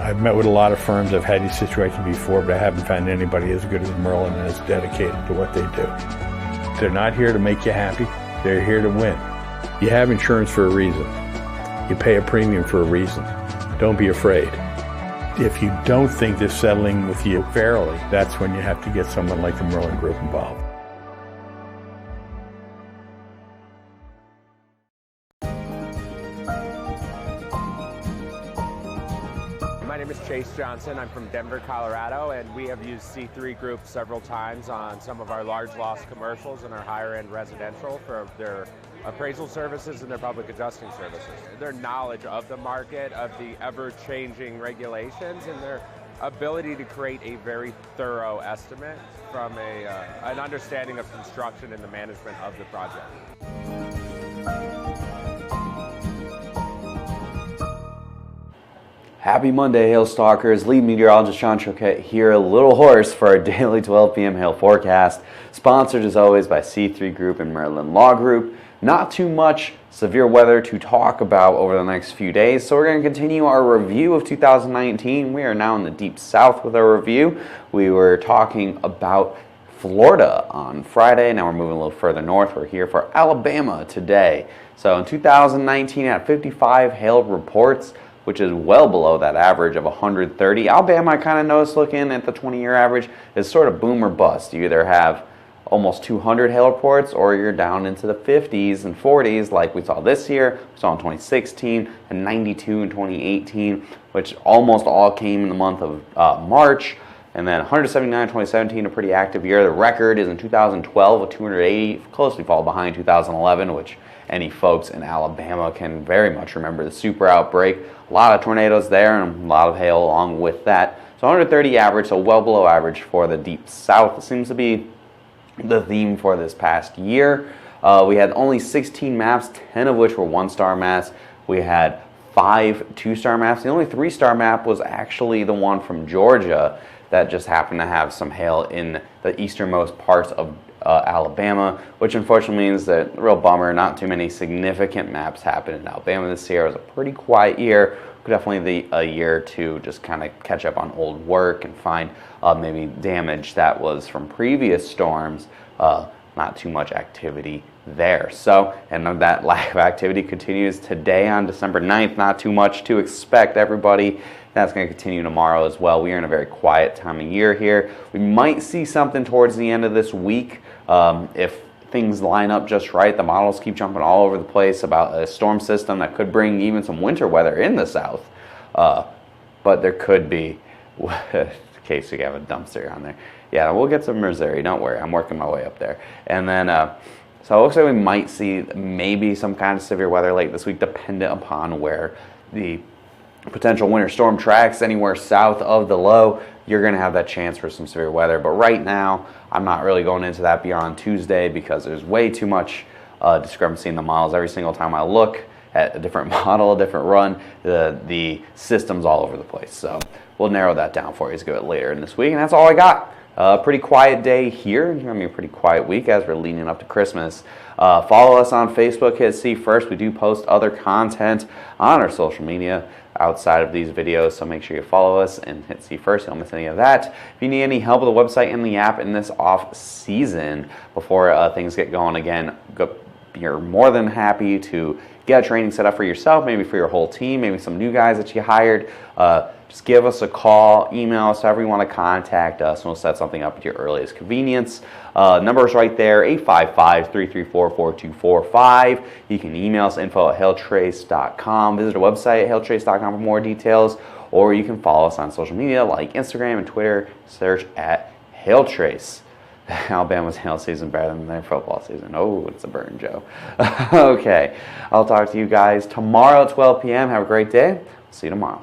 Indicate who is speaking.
Speaker 1: I've met with a lot of firms. I've had these situations before, but I haven't found anybody as good as Merlin and as dedicated to what they do. They're not here to make you happy. They're here to win. You have insurance for a reason. You pay a premium for a reason. Don't be afraid. If you don't think they're settling with you fairly, that's when you have to get someone like the Merlin Group involved.
Speaker 2: My name is Chase Johnson. I'm from Denver, Colorado, and we have used C3 Group several times on some of our large loss commercials and our higher end residential for their appraisal services and their public adjusting services. Their knowledge of the market, of the ever-changing regulations, and their ability to create a very thorough estimate from an understanding of construction and the management of the project.
Speaker 3: Happy Monday, Hail Stalkers. Lead meteorologist Sean Choquette here, a little hoarse for our daily 12 p.m. hail forecast. Sponsored as always by C3 Group and Merlin Law Group. Not too much severe weather to talk about over the next few days, so we're going to continue our review of 2019. We are now in the deep south with our review. We were talking about Florida on Friday. Now we're moving a little further north. We're here for Alabama today. So in 2019, at 55 hail reports, which is well below that average of 130. Alabama, I kind of noticed looking at the 20-year average, is sort of boom or bust. You either have almost 200 hail reports or you're down into the 50s and 40s like we saw this year. We saw in 2016 and 92 in 2018, which almost all came in the month of March. And then 179 in 2017, a pretty active year. The record is in 2012 with 280, closely followed behind 2011, which any folks in Alabama can very much remember the super outbreak. A lot of tornadoes there and a lot of hail along with that. So 130 average, so well below average for the deep south. It seems to be the theme for this past year. We had only 16 maps, 10 of which were one-star maps. We had 5 two-star maps. The only 3-star map was actually the one from Georgia that just happened to have some hail in the easternmost parts of Alabama, which unfortunately means that, real bummer, not too many significant maps happened in Alabama this year. It was a pretty quiet year. Definitely a year to just kind of catch up on old work and find maybe damage that was from previous storms. Not too much activity there. So, and that lack of activity continues today on December 9th. Not too much to expect, everybody. That's going to continue tomorrow as well. We are in a very quiet time of year here. We might see something towards the end of this week if things line up just right. The models keep jumping all over the place about a storm system that could bring even some winter weather in the south. But there could be, in case you have a dumpster on there. Yeah, we'll get some Missouri. Don't worry. I'm working my way up there. And then, so it looks like we might see maybe some kind of severe weather late this week, dependent upon where the potential winter storm tracks. Anywhere south of the low, you're going to have that chance for some severe weather. But right now, I'm not really going into that beyond Tuesday because there's way too much discrepancy in the models. Every single time I look at a different model, a different run, the system's all over the place. So we'll narrow that down for you as we go later in this week. And that's all I got. Pretty quiet day here. I mean, a pretty quiet week as we're leading up to Christmas. Follow us on Facebook, hit See First. We do post other content on our social media outside of these videos, so make sure you follow us and hit See First. You don't miss any of that. If you need any help with the website and the app in this off season before things get going again, you're more than happy to get a training set up for yourself, maybe for your whole team, maybe some new guys that you hired. Just give us a call, email us, however you want to contact us, and we'll set something up at your earliest convenience. Number's right there, 855-334-4245. You can email us, info@hailtrace.com. Visit our website, hailtrace.com, for more details, or you can follow us on social media like Instagram and Twitter. Search at Hailtrace. Alabama's hail season better than their football season. Oh, it's a burn, Joe. Okay, I'll talk to you guys tomorrow at 12 p.m. Have a great day. See you tomorrow.